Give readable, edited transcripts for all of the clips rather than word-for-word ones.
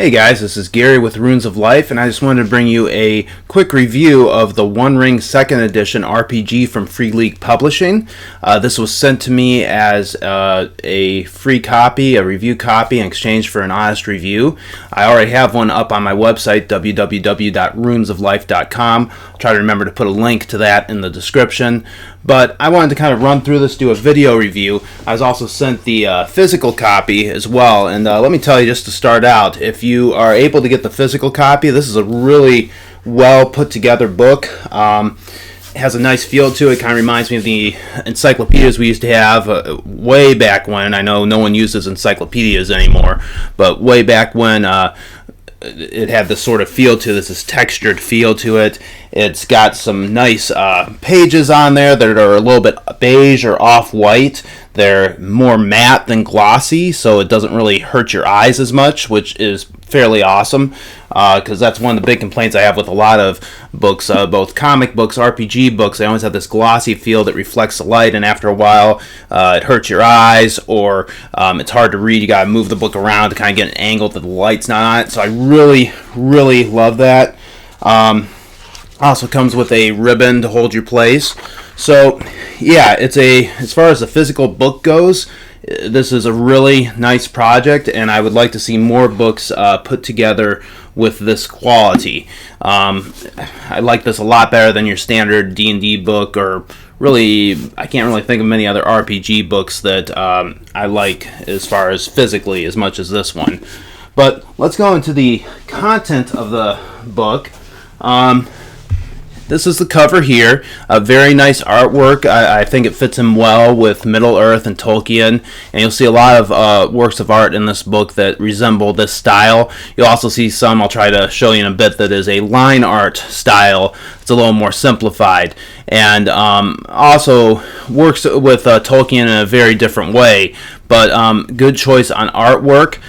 Hey guys, this is Gary with Runes of Life, and I just wanted to bring you a quick review of the One Ring 2nd Edition RPG from Free League Publishing. This was sent to me as a free copy, a review copy, in exchange for an honest review. I already have one up on my website, www.runesoflife.com. I'll try to remember to put a link to that in the description. But I wanted to kind of run through this, do a video review. I was also sent the physical copy as well, and let me tell you just to start out, if you are able to get the physical copy, this is a really well put together book. It has a nice feel to it. Kind of reminds me of the encyclopedias we used to have way back when. I know no one uses encyclopedias anymore, but way back when it had this sort of feel to this textured feel to it. It's got some nice pages on there that are a little bit beige or off-white. They're more matte than glossy, so it doesn't really hurt your eyes as much, which is fairly awesome, because that's one of the big complaints I have with a lot of books, both comic books, RPG books. They always have this glossy feel that reflects the light, and after a while it hurts your eyes, or it's hard to read. You gotta move the book around to kind of get an angle that the light's not on it. So I really love that. Also comes with a ribbon to hold your place. So yeah, as far as the physical book goes, this is a really nice project, and I would like to see more books put together with this quality. I like this a lot better than your standard D&D book, or really, I can't really think of many other RPG books that I like as far as physically as much as this one. But let's go into the content of the book. This is the cover here. A very nice artwork. I think it fits in well with Middle-earth and Tolkien, and you'll see a lot of works of art in this book that resemble this style. You'll also see some, I'll try to show you in a bit, that is a line art style. It's a little more simplified, and also works with Tolkien in a very different way, but good choice on artwork.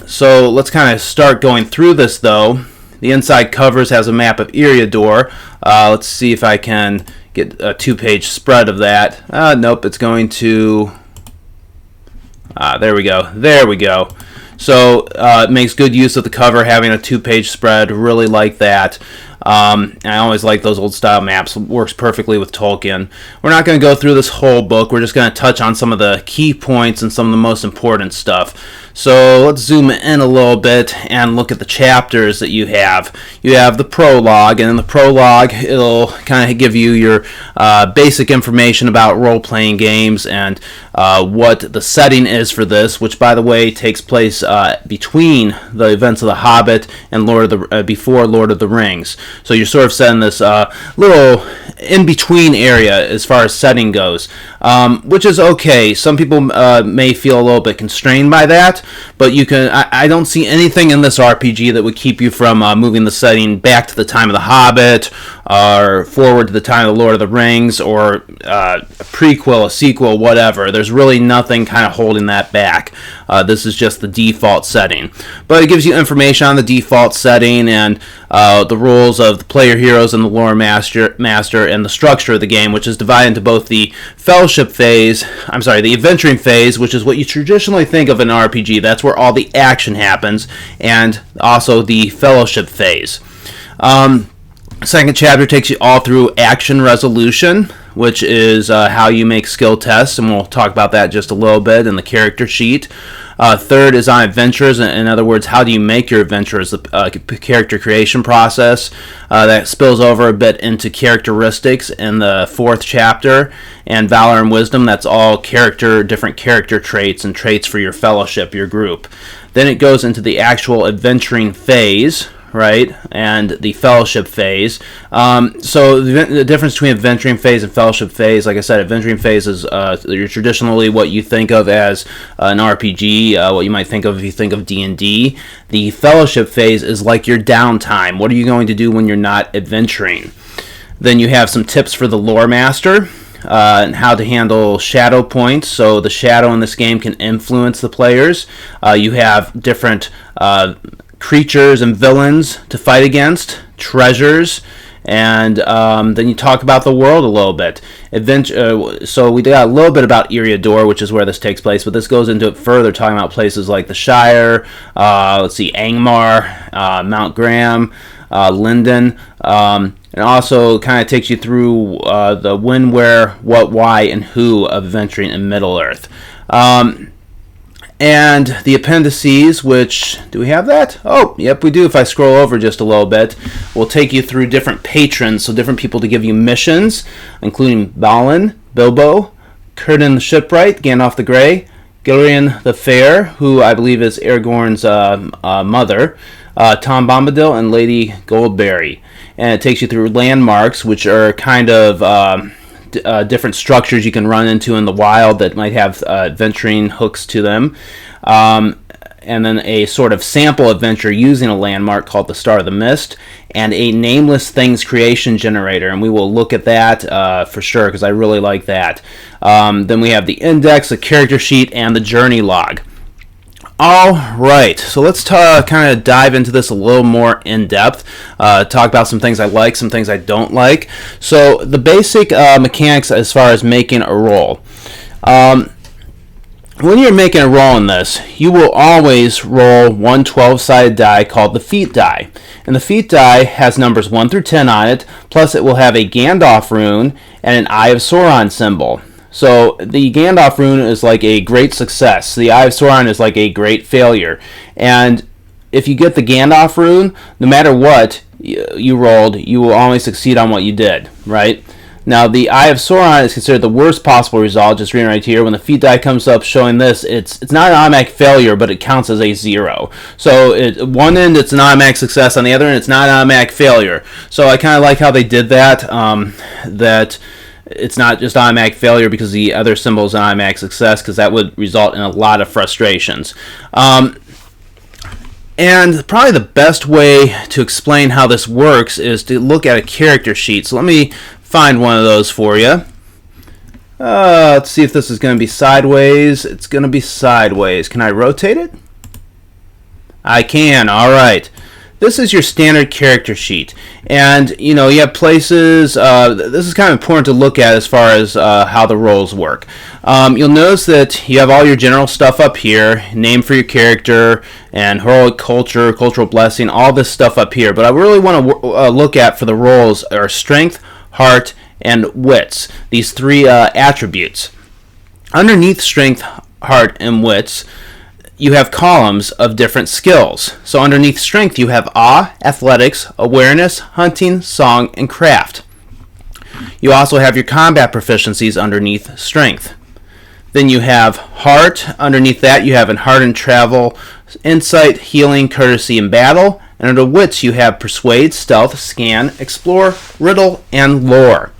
So let's kind of start going through this though. The inside covers has a map of Eriador. Let's see if I can get a 2-page spread of that. Nope, it's going to... there we go. So it makes good use of the cover, having a 2-page spread. Really like that. I always like those old style maps. Works perfectly with Tolkien. We're not going to go through this whole book. We're just going to touch on some of the key points and some of the most important stuff. So let's zoom in a little bit and look at the chapters that you have. You have the prologue, and in the prologue it'll kind of give you your basic information about role-playing games and what the setting is for this, which by the way takes place between the events of The Hobbit and before Lord of the Rings. So you're sort of set in this little in-between area as far as setting goes, which is okay. Some people may feel a little bit constrained by that, but you can. I don't see anything in this RPG that would keep you from moving the setting back to the time of The Hobbit, or forward to the time of the Lord of the Rings, or a prequel, a sequel, whatever. There's really nothing kind of holding that back. This is just the default setting. But it gives you information on the default setting and the rules of the player heroes and the lore master and the structure of the game, which is divided into both the the adventuring phase, which is what you traditionally think of in an RPG. That's where all the action happens, and also the fellowship phase. Second chapter takes you all through action resolution, which is how you make skill tests, and we'll talk about that just a little bit in the character sheet. Third is on adventures. In other words, how do you make your adventures, the character creation process. That spills over a bit into characteristics in the 4th chapter, and valor and wisdom. That's all different character traits and traits for your fellowship, your group. Then it goes into the actual adventuring phase, right, and the fellowship phase. So the difference between adventuring phase and fellowship phase, like I said, adventuring phase is traditionally what you think of as an RPG, what you might think of if you think of D&D. The fellowship phase is like your downtime. What are you going to do when you're not adventuring? Then you have some tips for the lore master, and how to handle shadow points. So the shadow in this game can influence the players. You have different creatures and villains to fight against, treasures, and then you talk about the world a little bit. So we got a little bit about Eriador, which is where this takes place, but this goes into it further, talking about places like the Shire, let's see, Angmar, Mount Graham, Linden, and also kind of takes you through the when, where, what, why, and who of adventuring in Middle-earth. And the appendices, which, do we have that? Oh, yep, we do. If I scroll over just a little bit, we'll take you through different patrons, so different people to give you missions, including Balin, Bilbo, Círdan the Shipwright, Gandalf the Grey, Gillian the Fair, who I believe is Aragorn's mother, Tom Bombadil, and Lady Goldberry. And it takes you through landmarks, which are kind of different structures you can run into in the wild that might have adventuring hooks to them. And then a sort of sample adventure using a landmark called the Star of the Mist, and a Nameless Things creation generator. And we will look at that for sure, because I really like that. Then we have the index, the character sheet, and the journey log. All right, so let's kind of dive into this a little more in depth, talk about some things I like, some things I don't like. So the basic mechanics as far as making a roll. When you're making a roll in this, you will always roll one 12-sided die called the feat die. And the feat die has numbers 1 through 10 on it, plus it will have a Gandalf rune and an Eye of Sauron symbol. So the Gandalf rune is like a great success. The Eye of Sauron is like a great failure. And if you get the Gandalf rune, no matter what you rolled, you will always succeed on what you did, right? Now, the Eye of Sauron is considered the worst possible result, just reading right here. When the feat die comes up showing this, it's not an automatic failure, but it counts as a 0. So at one end, it's an automatic success. On the other end, it's not an automatic failure. So I kind of like how they did that, that it's not just automatic failure because the other symbol is an automatic success, because that would result in a lot of frustrations. And probably the best way to explain how this works is to look at a character sheet. So let me find one of those for you. Let's see if this is going to be sideways. It's going to be sideways. Can I rotate it? I can. All right. This is your standard character sheet. And, you know, you have places, this is kind of important to look at as far as how the roles work. You'll notice that you have all your general stuff up here, name for your character, and heroic culture, cultural blessing, all this stuff up here. But I really want to look at for the roles are strength, heart, and wits, these three attributes. Underneath strength, heart, and wits, you have columns of different skills. So underneath strength, you have awe, athletics, awareness, hunting, song, and craft. You also have your combat proficiencies underneath strength. Then you have heart. Underneath that, you have in heart and travel, insight, healing, courtesy, and battle. And under wits, you have persuade, stealth, scan, explore, riddle, and lore.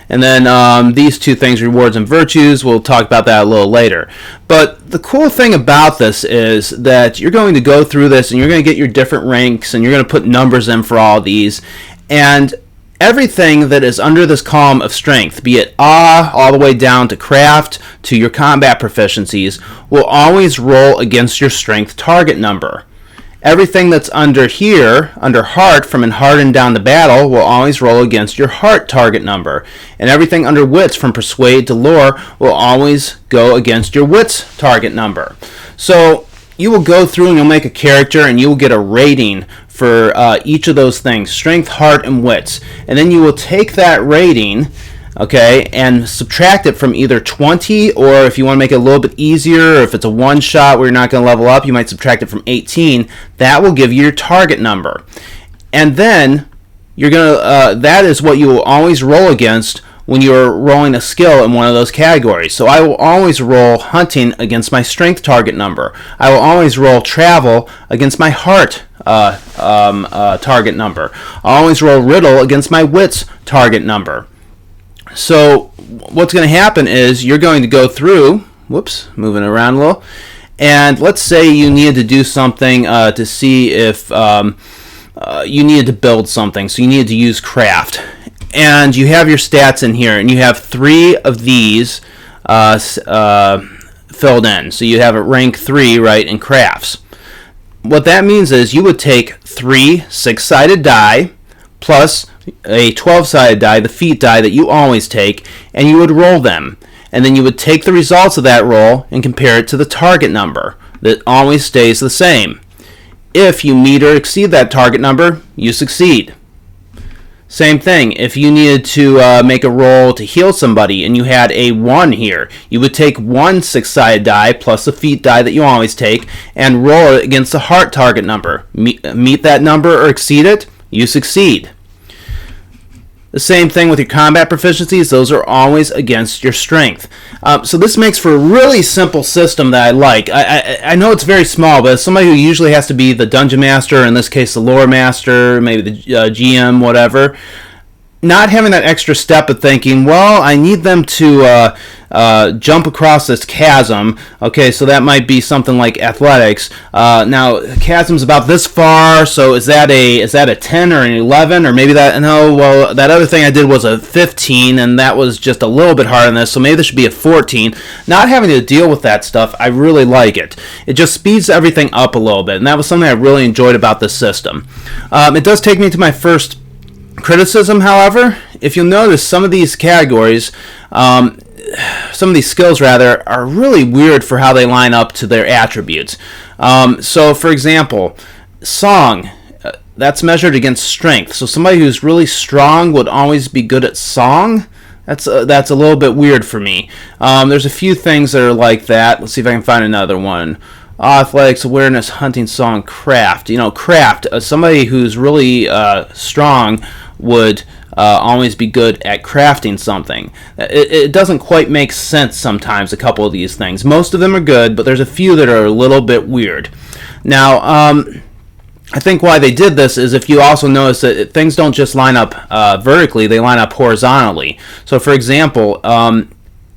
And then these two things, rewards and virtues, we'll talk about that a little later. But the cool thing about this is that you're going to go through this and you're going to get your different ranks and you're going to put numbers in for all these. And everything that is under this column of strength, be it awe all the way down to craft to your combat proficiencies, will always roll against your strength target number. Everything that's under here, under heart, from in heart and down to battle, will always roll against your heart target number. And everything under wits, from persuade to lore, will always go against your wits target number. So you will go through and you'll make a character and you will get a rating for each of those things, strength, heart, and wits. And then you will take that rating, okay, and subtract it from either 20, or if you want to make it a little bit easier, or if it's a one shot where you're not going to level up, you might subtract it from 18. That will give you your target number. And then you're going to that is what you will always roll against when you're rolling a skill in one of those categories. So I will always roll hunting against my strength target number. I will always roll travel against my heart target number. I'll always roll riddle against my wits target number. So what's going to happen is you're going to go through, moving around a little, and let's say you needed to do something to see if you needed to build something, so you needed to use craft. And you have your stats in here, and you have 3 of these filled in. So you have a rank 3, right, in crafts. What that means is you would take 3 6-sided die, plus a 12-sided die, the feat die that you always take, and you would roll them. And then you would take the results of that roll and compare it to the target number. That always stays the same. If you meet or exceed that target number, you succeed. Same thing, if you needed to make a roll to heal somebody and you had a 1 here, you would take one 6-sided die plus the feat die that you always take and roll it against the heart target number. Meet that number or exceed it, you succeed. The same thing with your combat proficiencies. Those are always against your strength. So this makes for a really simple system that I like. I know it's very small, but as somebody who usually has to be the dungeon master, in this case the lore master, maybe the GM, whatever, not having that extra step of thinking, well, I need them to jump across this chasm. Okay, so that might be something like athletics. Now, the chasm's about this far, so is that a 10 or an 11? Or maybe that, no, well, that other thing I did was a 15, and that was just a little bit harder than this, so maybe this should be a 14. Not having to deal with that stuff, I really like it. It just speeds everything up a little bit, and that was something I really enjoyed about this system. It does take me to my first criticism, however. If you'll notice, some of these categories, some of these skills rather, are really weird for how they line up to their attributes. So for example, song, that's measured against strength. So somebody who's really strong would always be good at song. That's a little bit weird for me. There's a few things that are like that. Let's see if I can find another one. Athletics, awareness, hunting, song, craft. Craft. Somebody who's really strong would always be good at crafting something. It doesn't quite make sense sometimes, a couple of these things. Most of them are good, but there's a few that are a little bit weird. Now, I think why they did this is if you also notice that things don't just line up vertically, they line up horizontally. So, for example,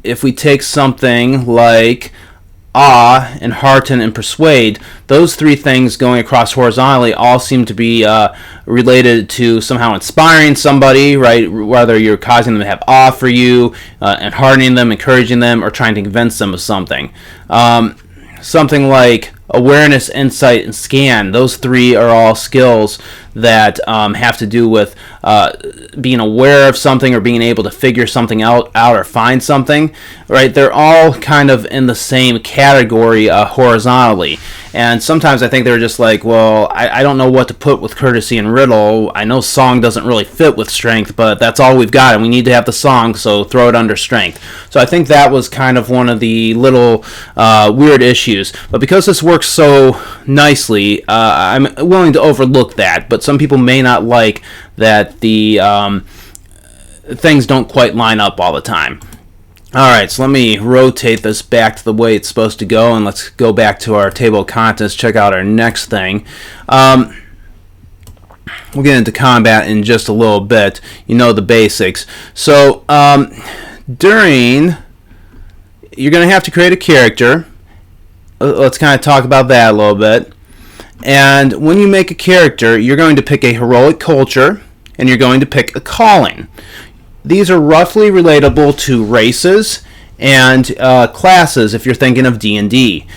if we take something like awe and hearten and persuade, those three things going across horizontally all seem to be related to somehow inspiring somebody, right? Whether you're causing them to have awe for you, and heartening them, encouraging them, or trying to convince them of something. Something like awareness, insight, and scan, those three are all skills that have to do with being aware of something or being able to figure something out or find something, right? They're all kind of in the same category horizontally. And sometimes I think they're just like, well, I don't know what to put with courtesy and riddle. I know song doesn't really fit with strength, but that's all we've got, and we need to have the song, so throw it under strength. So I think that was kind of one of the little weird issues. But because this works so nicely, I'm willing to overlook that. But some people may not like that the things don't quite line up all the time. Alright, so let me rotate this back to the way it's supposed to go, and let's go back to our table of contents, check out our next thing. We'll get into combat in just a little bit. You know the basics. So, you're going to have to create a character. Let's kind of talk about that a little bit. And when you make a character, you're going to pick a heroic culture, and you're going to pick a calling. These are roughly relatable to races and classes if you're thinking of D&D.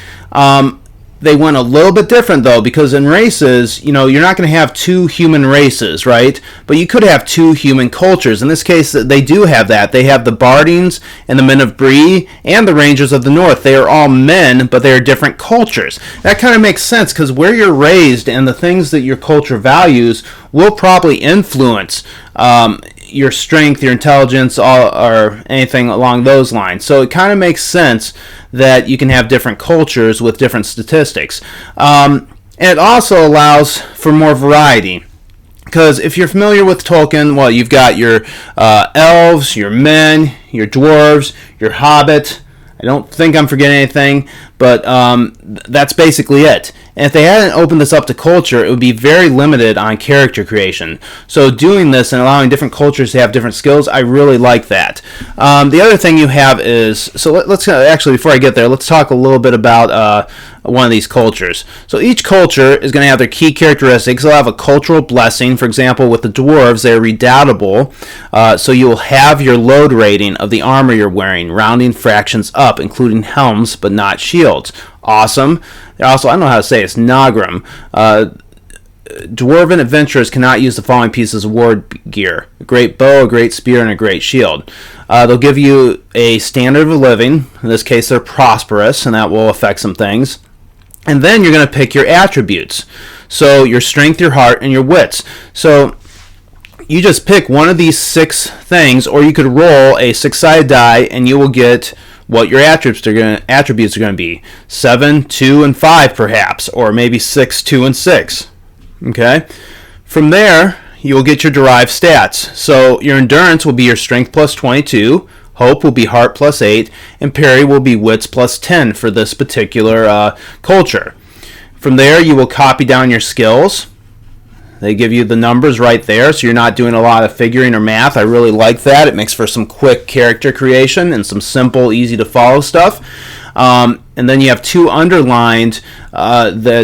They went a little bit different, though, because in races, you're not going to have two human races, right? But you could have two human cultures. In this case, they do have that. They have the Bardings and the Men of Bree and the Rangers of the North. They are all men, but they are different cultures. That kind of makes sense, because where you're raised and the things that your culture values will probably influence your strength, your intelligence, or anything along those lines. So it kind of makes sense that you can have different cultures with different statistics. And it also allows for more variety. Because if you're familiar with Tolkien, well, you've got your elves, your men, your dwarves, your hobbit. I don't think I'm forgetting anything, but that's basically it. And if they hadn't opened this up to culture, it would be very limited on character creation. So doing this and allowing different cultures to have different skills, I really like that. The other thing you have is, so let's actually, before I get there, let's talk a little bit about one of these cultures. So each culture is going to have their key characteristics. They'll have a cultural blessing. For example, with the dwarves, they're redoubtable. So you'll have your load rating of the armor you're wearing, rounding fractions up, including helms, but not shields. Awesome. Also, I don't know how to say it, it's Nagram. dwarven adventurers cannot use the following pieces of war gear: a great bow, a great spear, and a great shield. They'll give you a standard of living. In this case, they're prosperous, and that will affect some things. And then you're going to pick your attributes. So your strength, your heart, and your wits. So you just pick one of these 6 things, or you could roll a 6-sided die, and you will get what your attributes are going to be. 7, 2, and 5 perhaps, or maybe 6, 2, and 6. Okay? From there, you will get your derived stats. So your endurance will be your strength plus 22, hope will be heart plus 8, and parry will be wits plus 10 for this particular culture. From there, you will copy down your skills. They give you the numbers right there, so you're not doing a lot of figuring or math. I really like that. It makes for some quick character creation and some simple, easy-to-follow stuff. And then you have 2 underlined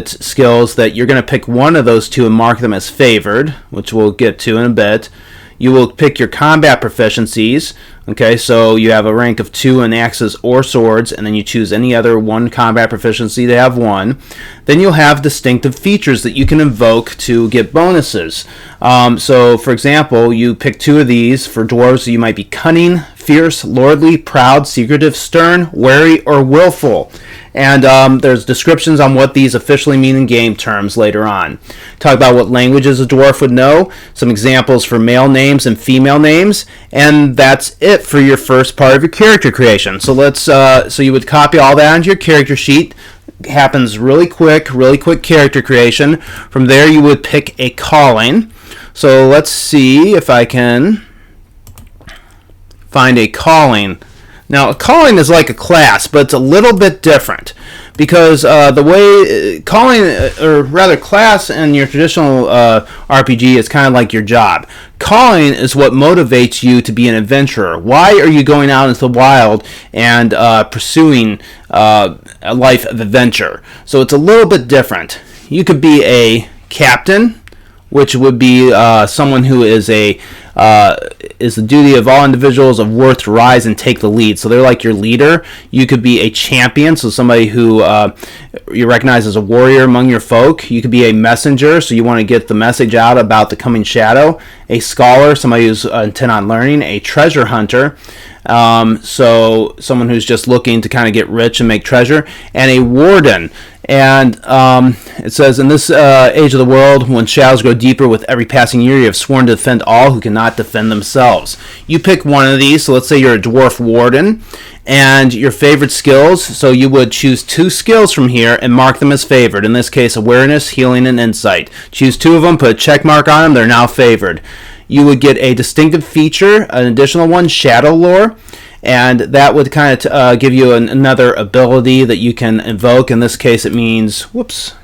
skills that you're going to pick one of those 2 and mark them as favored, which we'll get to in a bit. You will pick your combat proficiencies. Okay, so you have a rank of 2 in axes or swords, and then you choose any other 1 combat proficiency to have 1. Then you'll have distinctive features that you can invoke to get bonuses. So, for example, you pick 2 of these. For dwarves, so you might be cunning, fierce, lordly, proud, secretive, stern, wary, or willful. And there's descriptions on what these officially mean in game terms later on. Talk about what languages a dwarf would know, some examples for male names and female names, and that's it for your first part of your character creation. So so you would copy all that onto your character sheet. It happens really quick character creation. From there, you would pick a calling. So let's see if I can find a calling. Now, a calling is like a class, but it's a little bit different because the way calling, or rather class in your traditional RPG is kind of like your job. Calling is what motivates you to be an adventurer. Why are you going out into the wild and pursuing a life of adventure? So it's a little bit different. You could be a captain, which would be someone who is is the duty of all individuals of worth to rise and take the lead. So they're like your leader. You could be a champion, so somebody who you recognize as a warrior among your folk. You could be a messenger, so you want to get the message out about the coming shadow. A scholar, somebody who's intent on learning. A treasure hunter, so someone who's just looking to kind of get rich and make treasure. And a warden. And it says, in this age of the world, when shadows grow deeper with every passing year, you have sworn to defend all who cannot defend themselves. You pick one of these, so let's say you're a dwarf warden, and your favorite skills, so you would choose 2 skills from here and mark them as favored. In this case, awareness, healing, and insight. Choose 2 of them, put a check mark on them, they're now favored. You would get a distinctive feature, an additional one, shadow lore. And that would kind of give you another ability that you can invoke. In this case, it means,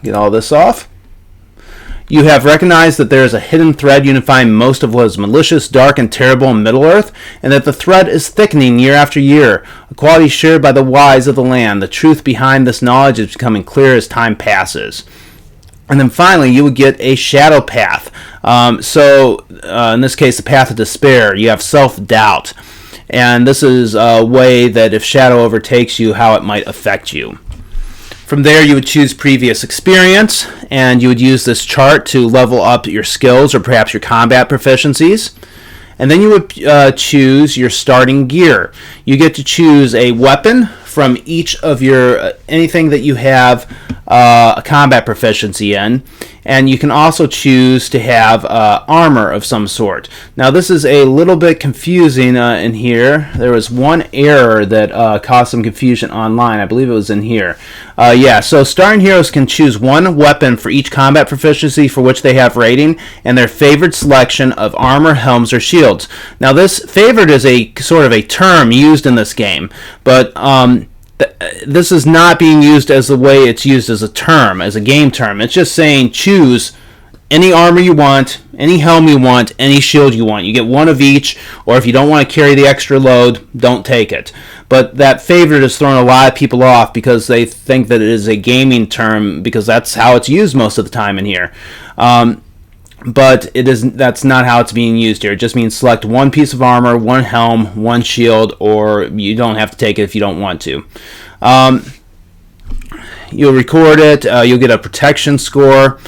get all this off. You have recognized that there is a hidden thread unifying most of what is malicious, dark, and terrible in Middle-earth, and that the thread is thickening year after year, a quality shared by the wise of the land. The truth behind this knowledge is becoming clear as time passes. And then finally, you would get a shadow path. In this case, the path of despair. You have self-doubt. And this is a way that if shadow overtakes you, how it might affect you. From there, you would choose previous experience, and you would use this chart to level up your skills or perhaps your combat proficiencies. And then you would choose your starting gear. You get to choose a weapon from each of your anything that you have a combat proficiency in, and you can also choose to have armor of some sort. Now this is a little bit confusing in here. There was one error that caused some confusion online. I believe it was in here. So starting heroes can choose one weapon for each combat proficiency for which they have rating, and their favored selection of armor, helms, or shields. Now this favored is a sort of a term used in this game, but this is not being used as the way it's used as a term, as a game term. It's just saying choose any armor you want, any helm you want, any shield you want. You get one of each, or if you don't want to carry the extra load, don't take it. But that favorite has thrown a lot of people off because they think that it is a gaming term because that's how it's used most of the time in here. But that's not how it's being used here. It just means select one piece of armor, one helm, one shield, or you don't have to take it if you don't want to. You'll record it. You'll get a protection score.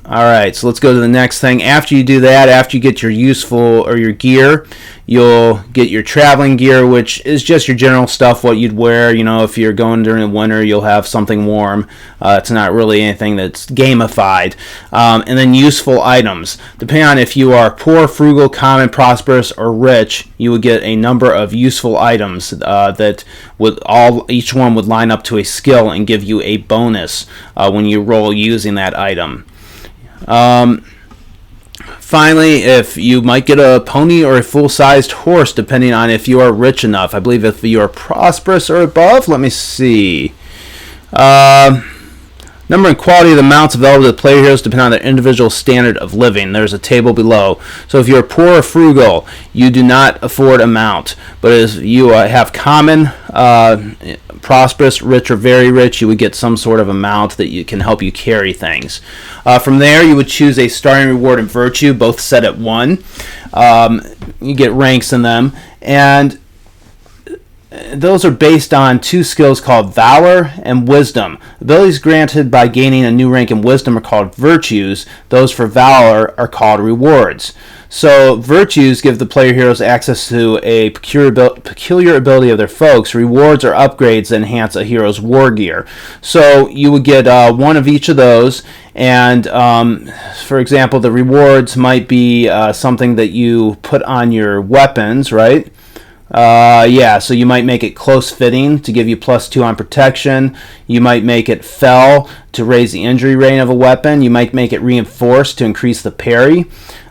Alright, so let's go to the next thing. After you do that, after you get your useful or your gear, you'll get your traveling gear, which is just your general stuff, what you'd wear. You know, if you're going during the winter, you'll have something warm. It's not really anything that's gamified. And then useful items. Depending on if you are poor, frugal, common, prosperous, or rich, you would get a number of useful items that would each one would line up to a skill and give you a bonus when you roll using that item. Finally, if you might get a pony or a full-sized horse, depending on if you are rich enough. I believe if you are prosperous or above, let me see. Number and quality of the mounts available to the player heroes depend on their individual standard of living. There's a table below. So if you're poor or frugal, you do not afford a mount. But if you have common, prosperous, rich, or very rich, you would get some sort of a mount that can help you carry things. From there, you would choose a starting reward and virtue, both set at 1. You get ranks in them. And those are based on 2 skills called Valor and Wisdom. Abilities granted by gaining a new rank in Wisdom are called Virtues. Those for Valor are called Rewards. So Virtues give the player heroes access to a peculiar ability of their folks. Rewards are upgrades that enhance a hero's war gear. So you would get one of each of those. And for example, the rewards might be something that you put on your weapons, right? So you might make it close fitting to give you +2 on protection. You might make it fell to raise the injury rate of a weapon. You might make it reinforced to increase the parry.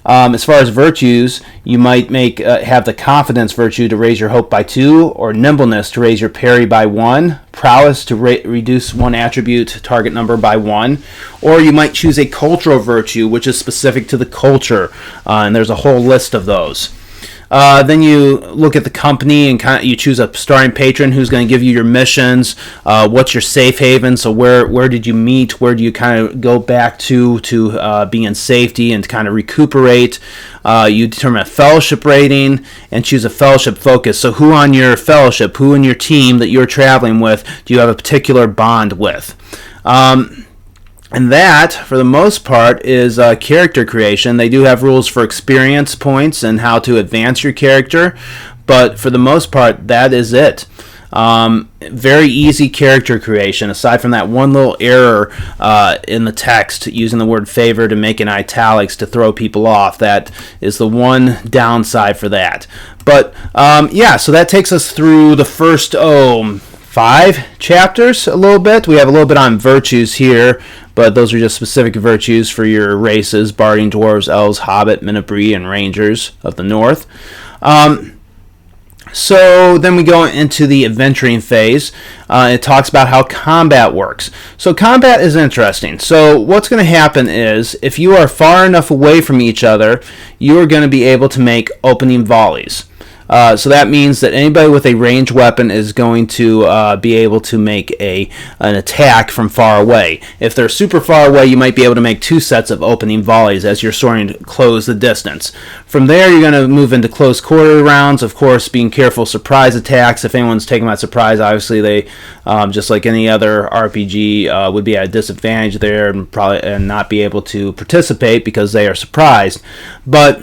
As far as virtues, you might have the confidence virtue to raise your hope by 2, or nimbleness to raise your parry by 1, prowess to reduce one attribute target number by 1, or you might choose a cultural virtue, which is specific to the culture, and there's a whole list of those. Then you look at the company and you choose a starring patron who's going to give you your missions. What's your safe haven? So where did you meet? Where do you kind of go back to be in safety and to kind of recuperate? You determine a fellowship rating and choose a fellowship focus. So who on your fellowship, who in your team that you're traveling with, do you have a particular bond with? And that, for the most part, is character creation. They do have rules for experience points and how to advance your character, but for the most part, that is it. Very easy character creation, aside from that one little error in the text, using the word favor to make in italics to throw people off. That is the one downside for that. But, so that takes us through the first, 5 chapters a little bit. We have a little bit on virtues here, but those are just specific virtues for your races: Barding, Dwarves, Elves, Hobbit, Menabrea, and Rangers of the North. So then we go into the adventuring phase. It talks about how combat works. So combat is interesting. So what's going to happen is, if you are far enough away from each other, you are going to be able to make opening volleys. So that means that anybody with a ranged weapon is going to be able to make an attack from far away. If they're super far away, you might be able to make 2 sets of opening volleys as you're starting to close the distance. From there, you're going to move into close quarter rounds, of course, being careful surprise attacks. If anyone's taken by surprise, obviously they, just like any other RPG, would be at a disadvantage there and not be able to participate because they are surprised. But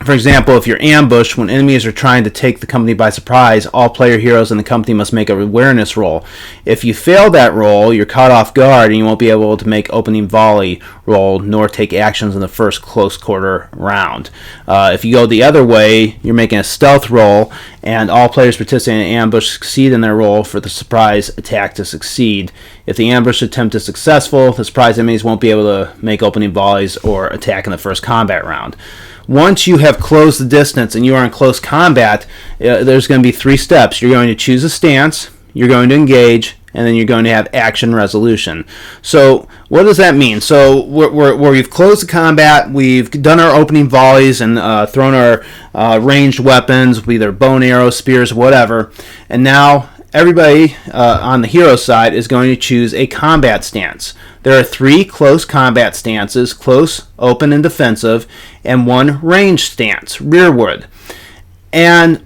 for example, if you're ambushed when enemies are trying to take the company by surprise, all player heroes in the company must make an awareness roll. If you fail that roll, you're caught off guard and you won't be able to make opening volley roll nor take actions in the first close quarter round. If you go the other way, you're making a stealth roll, and all players participating in an ambush succeed in their roll for the surprise attack to succeed. If the ambush attempt is successful, the surprise enemies won't be able to make opening volleys or attack in the first combat round. Once you have closed the distance and you are in close combat, there's going to be 3 steps. You're going to choose a stance, you're going to engage, and then you're going to have action resolution. So what does that mean? So we've closed the combat, we've done our opening volleys and thrown our ranged weapons, either bow and arrow, spears, whatever, and now everybody on the hero side is going to choose a combat stance. There are 3 close combat stances: close, open, and defensive, and 1 ranged stance, rearward. And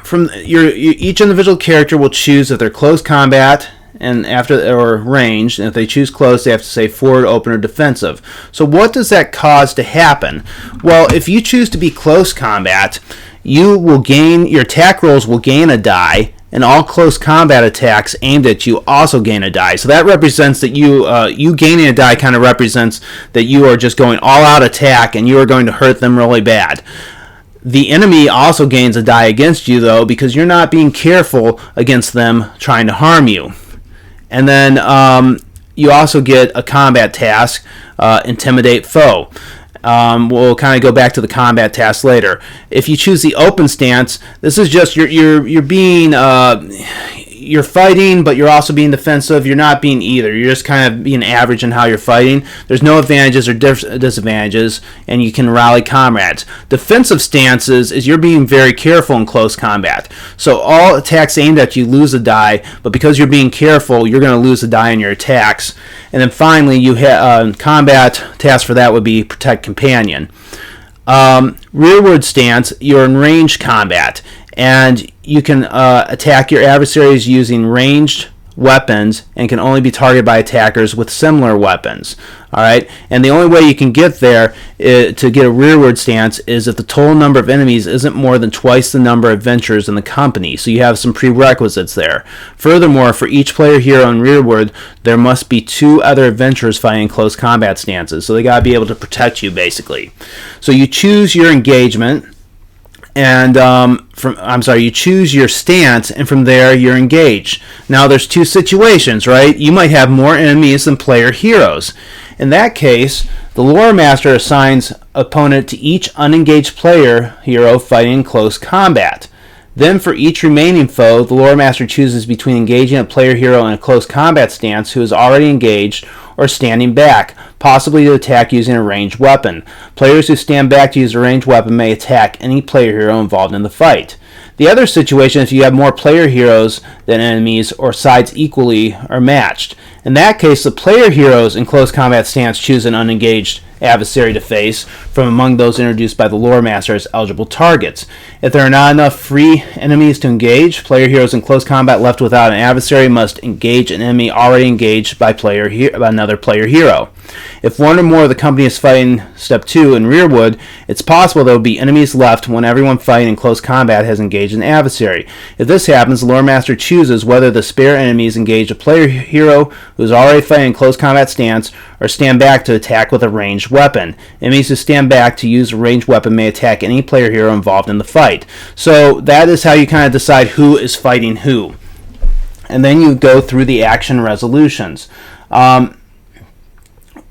from each individual character will choose if they're close combat, and or ranged, and if they choose close, they have to say forward, open, or defensive. So what does that cause to happen? Well, if you choose to be close combat, you will gain, your attack rolls will gain a die, and all close combat attacks aimed at you also gain a die. So that represents that you gaining a die kind of represents that you are just going all out attack and you are going to hurt them really bad. The enemy also gains a die against you, though, because you're not being careful against them trying to harm you. And then you also get a combat task, Intimidate Foe. We'll kind of go back to the combat task later. If you choose the open stance, this is just you're being you're fighting, but you're also being defensive. You're not being either. You're just kind of being average in how you're fighting. There's no advantages or disadvantages, and you can rally comrades. Defensive stances is you're being very careful in close combat. So all attacks aimed at you lose a die, but because you're being careful, you're going to lose a die in your attacks. And then finally, you combat task for that would be Protect Companion. Rearward stance, you're in ranged combat, and you can attack your adversaries using ranged weapons and can only be targeted by attackers with similar weapons. All right, and the only way you can get there to get a rearward stance is if the total number of enemies isn't more than twice the number of adventurers in the company. So you have some prerequisites there. Furthermore, for each player hero in rearward, there must be 2 other adventurers fighting in close combat stances. So they got to be able to protect you, basically. So you choose your engagement. And you choose your stance, and from there you're engaged. Now there's 2 situations, right? You might have more enemies than player heroes. In that case, the lore master assigns opponent to each unengaged player hero fighting in close combat. Then for each remaining foe, the lore master chooses between engaging a player hero in a close combat stance who is already engaged or standing back, possibly to attack using a ranged weapon. Players who stand back to use a ranged weapon may attack any player hero involved in the fight. The other situation is if you have more player heroes than enemies or sides equally are matched. In that case, the player heroes in close combat stance choose an unengaged adversary to face from among those introduced by the lore master as eligible targets. If there are not enough free enemies to engage, player heroes in close combat left without an adversary must engage an enemy already engaged by another player hero. If one or more of the company is fighting Step 2 in rearward, it's possible there will be enemies left when everyone fighting in close combat has engaged an adversary. If this happens, the lore master chooses whether the spare enemies engage a player hero who is already fighting in close combat stance or stand back to attack with a ranged weapon. Enemies who stand back to use a ranged weapon may attack any player hero involved in the fight. So that is how you kind of decide who is fighting who. And then you go through the action resolutions.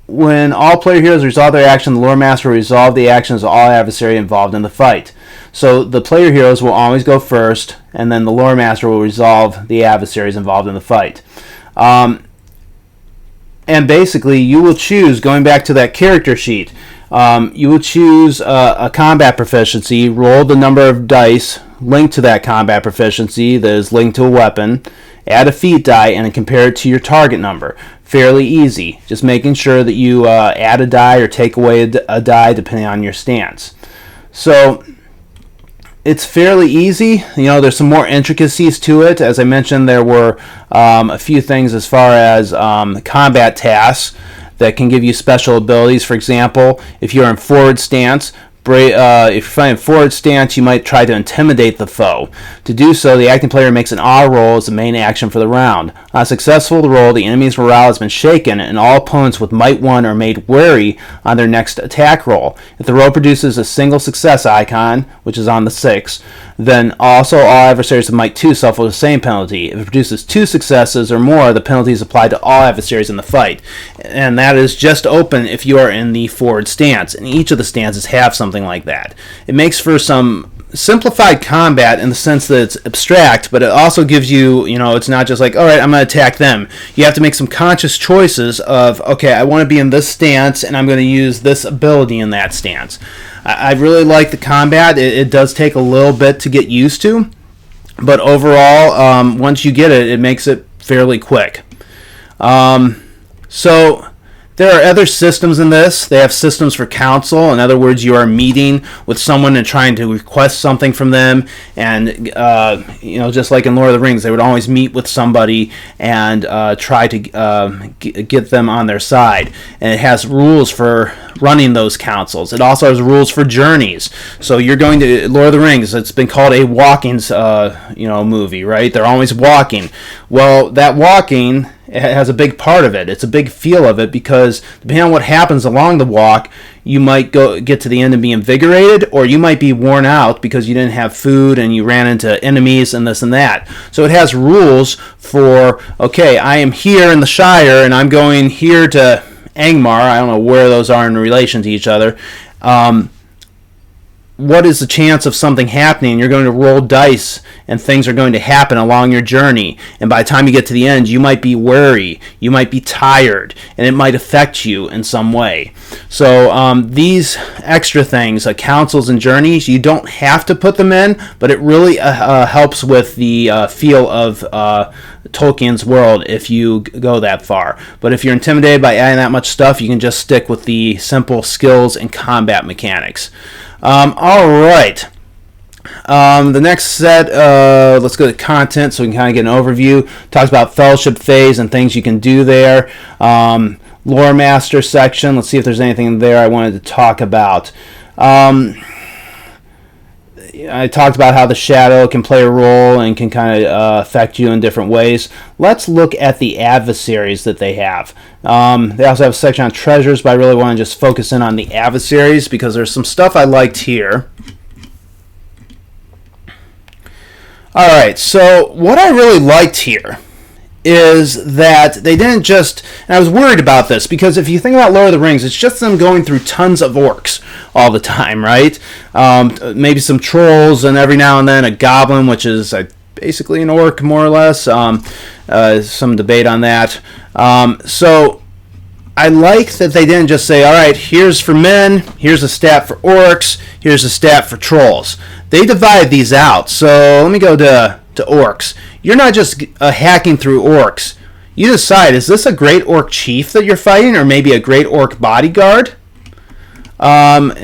When all player heroes resolve their action, the lore master will resolve the actions of all adversaries involved in the fight. So the player heroes will always go first, and then the lore master will resolve the adversaries involved in the fight. And basically, you will choose, going back to that character sheet, you will choose a combat proficiency, roll the number of dice linked to that combat proficiency that is linked to a weapon, add a feat die, and compare it to your target number. Fairly easy, just making sure that you add a die or take away a die depending on your stance. So it's fairly easy. There's some more intricacies to it. As I mentioned, there were a few things as far as combat tasks that can give you special abilities. For example, if you're in forward stance, if you're fighting forward stance, you might try to intimidate the foe. To do so, the acting player makes an awe roll as the main action for the round. On a successful roll, the enemy's morale has been shaken, and all opponents with Might 1 are made wary on their next attack roll. If the roll produces a single success icon, which is on the 6, then also all adversaries with Might 2 suffer the same penalty. If it produces 2 successes or more, the penalty is applied to all adversaries in the fight. And that is just open if you are in the forward stance, and each of the stances have something like that. It makes for some simplified combat in the sense that it's abstract, but it also gives you, it's not just like, all right, I'm going to attack them. You have to make some conscious choices of, okay, I want to be in this stance, and I'm going to use this ability in that stance. I really like the combat. It does take a little bit to get used to, but overall, once you get it, it makes it fairly quick. So There are other systems in this. They have systems for council. In other words, you are meeting with someone and trying to request something from them. And, just like in Lord of the Rings, they would always meet with somebody and try to get them on their side. And it has rules for running those councils. It also has rules for journeys. So you're going to Lord of the Rings. It's been called a walking, movie, right? They're always walking. Well, that walking, it has a big part of it. It's a big feel of it, because depending on what happens along the walk, you might get to the end and be invigorated, or you might be worn out because you didn't have food and you ran into enemies and this and that. So it has rules for, okay, I am here in the Shire and I'm going here to Angmar. I don't know where those are in relation to each other. What is the chance of something happening? You're going to roll dice and things are going to happen along your journey. And by the time you get to the end, you might be weary, you might be tired, and it might affect you in some way. So these extra things, councils and journeys, you don't have to put them in, but it really helps with the feel of Tolkien's world if you go that far. But if you're intimidated by adding that much stuff, you can just stick with the simple skills and combat mechanics. All right. The next set, let's go to content so we can kind of get an overview. Talks about Fellowship Phase and things you can do there. Lore Master section. Let's see if there's anything there I wanted to talk about. I talked about how the shadow can play a role and can kind of affect you in different ways. Let's look at the adversaries that they have. They also have a section on treasures, but I really want to just focus in on the adversaries because there's some stuff I liked here. Alright, so what I really liked here is that they didn't just, and I was worried about this, because if you think about Lord of the Rings, it's just them going through tons of orcs all the time, right? Maybe some trolls, and every now and then a goblin, which is basically an orc, more or less. Some debate on that. So I like that they didn't just say, all right, here's for men, here's a stat for orcs, here's a stat for trolls. They divide these out. So let me go to orcs. You're not just hacking through orcs. You decide, is this a great orc chief that you're fighting, or maybe a great orc bodyguard? First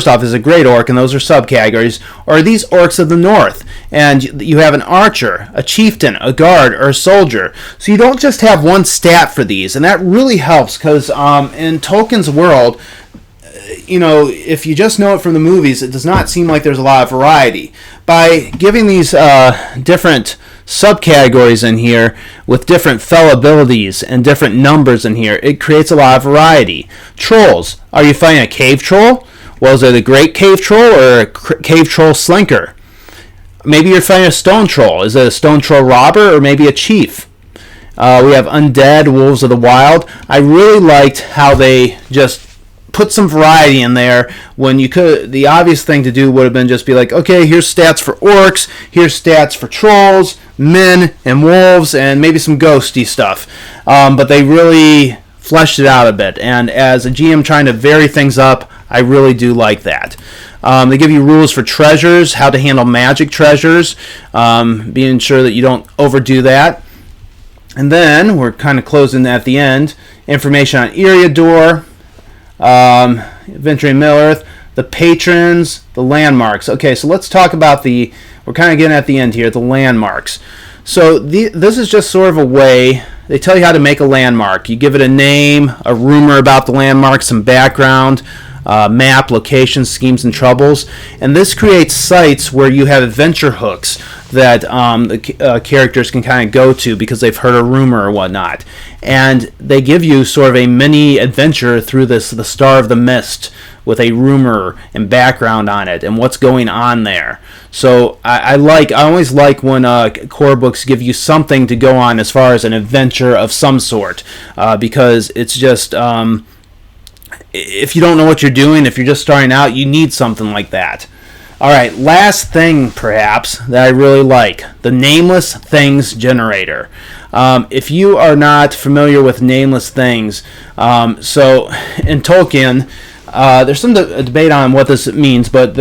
off, is a great orc, and those are subcategories. Or are these orcs of the north, and you have an archer, a chieftain, a guard, or a soldier? So you don't just have one stat for these, and that really helps, because in Tolkien's world, if you just know it from the movies, it does not seem like there's a lot of variety. By giving these different subcategories in here with different fell abilities and different numbers in here, it creates a lot of variety. Trolls. Are you fighting a cave troll? Well, is it a great cave troll or a cave troll slinker? Maybe you're fighting a stone troll. Is it a stone troll robber or maybe a chief? We have Undead, Wolves of the Wild. I really liked how they just put some variety in there when you could. The obvious thing to do would have been just be like, okay, here's stats for orcs, here's stats for trolls, men, and wolves, and maybe some ghosty stuff. But they really fleshed it out a bit, and as a GM trying to vary things up, I really do like that. They give you rules for treasures, how to handle magic treasures, being sure that you don't overdo that. And then, we're kind of closing at the end, information on Eriador, Venturing Middle-earth, the patrons, the landmarks. Okay, so let's talk about we're kind of getting at the end here, the landmarks. So this is just sort of a way, they tell you how to make a landmark. You give it a name, a rumor about the landmark, some background, map, location, schemes, and troubles. And this creates sites where you have adventure hooks that the characters can kind of go to because they've heard a rumor or whatnot. And they give you sort of a mini adventure through the Star of the Mist with a rumor and background on it and what's going on there. So I always like when core books give you something to go on as far as an adventure of some sort, because it's just if you don't know what you're doing, if you're just starting out, you need something like that. Alright, last thing perhaps that I really like, the Nameless Things generator. If you are not familiar with Nameless Things, so in Tolkien, there's some debate on what this means, but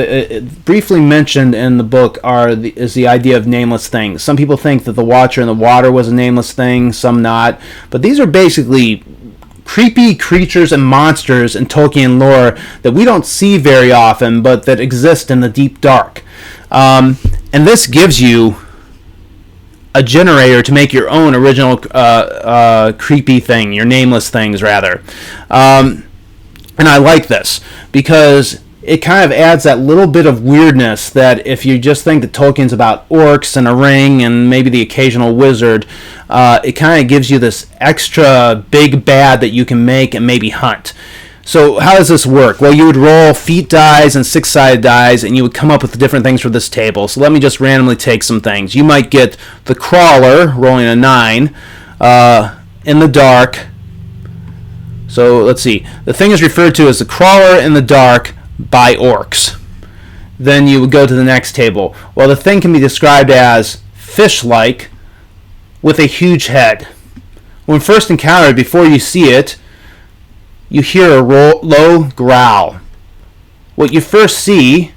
briefly mentioned in the book is the idea of nameless things. Some people think that the Watcher in the Water was a nameless thing, some not. But these are basically creepy creatures and monsters in Tolkien lore that we don't see very often, but that exist in the deep dark. And this gives you a generator to make your own original creepy thing, your nameless things, rather. And I like this because it kind of adds that little bit of weirdness that if you just think that Tolkien's about orcs and a ring and maybe the occasional wizard, it kind of gives you this extra big bad that you can make and maybe hunt. So how does this work? Well, you would roll feat dice and six-sided dice, and you would come up with different things for this table. So let me just randomly take some things. You might get the crawler, rolling a 9, in the dark. So let's see. The thing is referred to as the crawler in the dark by orcs. Then you would go to the next table. Well, the thing can be described as fish-like with a huge head. When first encountered, before you see it, you hear a low growl. What you first see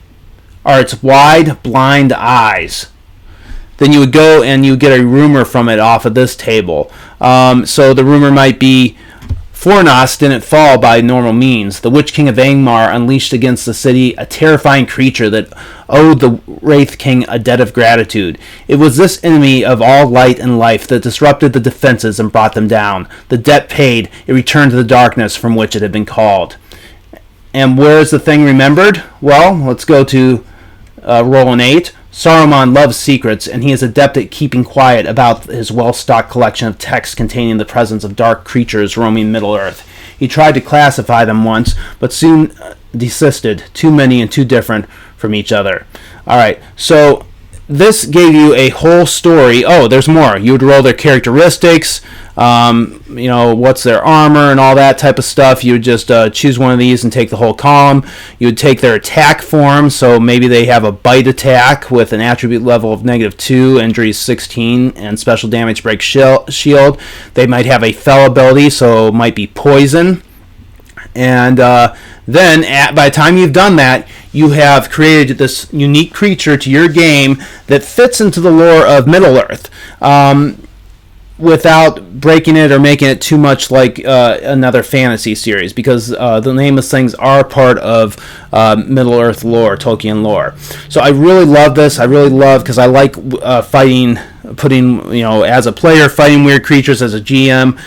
are its wide, blind eyes. Then you would go and you get a rumor from it off of this table. So the rumor might be, Fornos didn't fall by normal means. The Witch King of Angmar unleashed against the city a terrifying creature that owed the Wraith King a debt of gratitude. It was this enemy of all light and life that disrupted the defenses and brought them down. The debt paid, it returned to the darkness from which it had been called. And where is the thing remembered? Well, let's go to roll an 8. Saruman loves secrets, and he is adept at keeping quiet about his well-stocked collection of texts containing the presence of dark creatures roaming Middle-earth. He tried to classify them once, but soon desisted, too many and too different from each other. Alright, so this gave you a whole story. Oh, there's more. You would roll their characteristics, what's their armor and all that type of stuff. You would just choose one of these and take the whole column. You would take their attack form, so maybe they have a bite attack with an attribute level of -2, injuries 16, and special damage break shield. They might have a fell ability, so it might be poison. And then, by the time you've done that, you have created this unique creature to your game that fits into the lore of Middle-earth without breaking it or making it too much like another fantasy series, because the Nameless Things are part of Middle-earth lore, Tolkien lore. So I really love this. I really love, because I like as a player, fighting weird creatures, as a GM,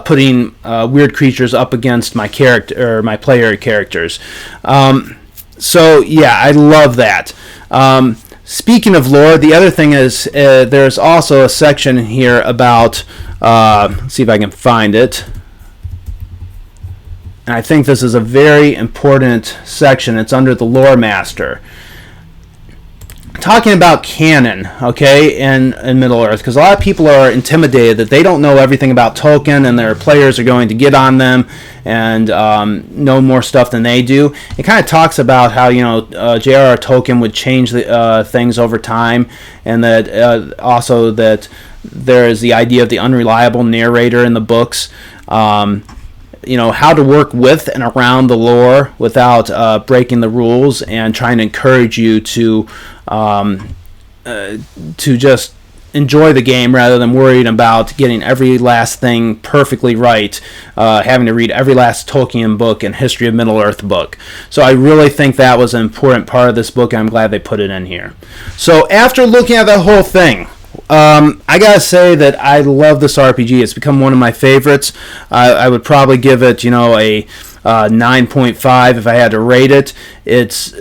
putting weird creatures up against my character or my player characters. So yeah, I love that. Speaking of lore, the other thing is there's also a section here about, let's see if I can find it. And I think this is a very important section. It's under the Lore Master. Talking about canon, okay, in Middle-earth, because a lot of people are intimidated that they don't know everything about Tolkien, and their players are going to get on them and know more stuff than they do. It kind of talks about how J.R.R. Tolkien would change the things over time, and that also that there is the idea of the unreliable narrator in the books. How to work with and around the lore without breaking the rules, and trying to encourage you to just enjoy the game rather than worrying about getting every last thing perfectly right, having to read every last Tolkien book and History of Middle-earth book. So I really think that was an important part of this book, and I'm glad they put it in here. So after looking at the whole thing, I gotta say that I love this RPG. It's become one of my favorites. I would probably give it, a 9.5 if I had to rate it. It's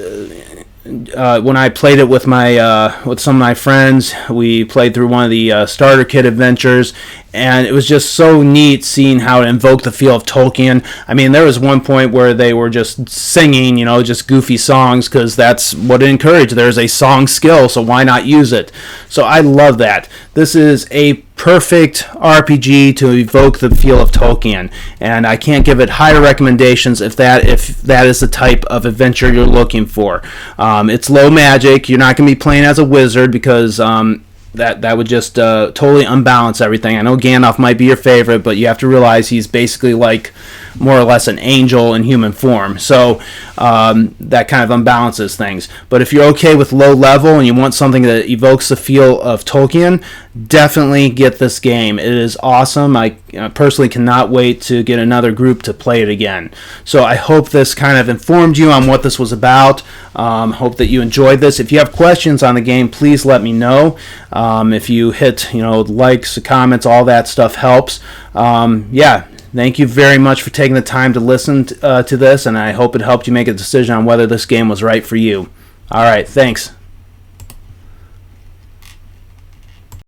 when I played it with some of my friends, we played through one of the starter kit adventures, and it was just so neat seeing how it invoked the feel of Tolkien. I mean, there was one point where they were just singing, just goofy songs, because that's what it encouraged. There's a song skill, so why not use it? So I love that. This is a perfect RPG to evoke the feel of Tolkien, and I can't give it higher recommendations if that is the type of adventure you're looking for. It's low magic. You're not going to be playing as a wizard, because that would just totally unbalance everything. I know Gandalf might be your favorite, but you have to realize he's basically like more or less an angel in human form. So that kind of unbalances things. But if you're okay with low level and you want something that evokes the feel of Tolkien, definitely get this game. It is awesome. I personally cannot wait to get another group to play it again. So I hope this kind of informed you on what this was about. Hope that you enjoyed this. If you have questions on the game, please let me know. If you hit, likes, comments, all that stuff helps. Yeah. Thank you very much for taking the time to listen to this, and I hope it helped you make a decision on whether this game was right for you. All right, thanks.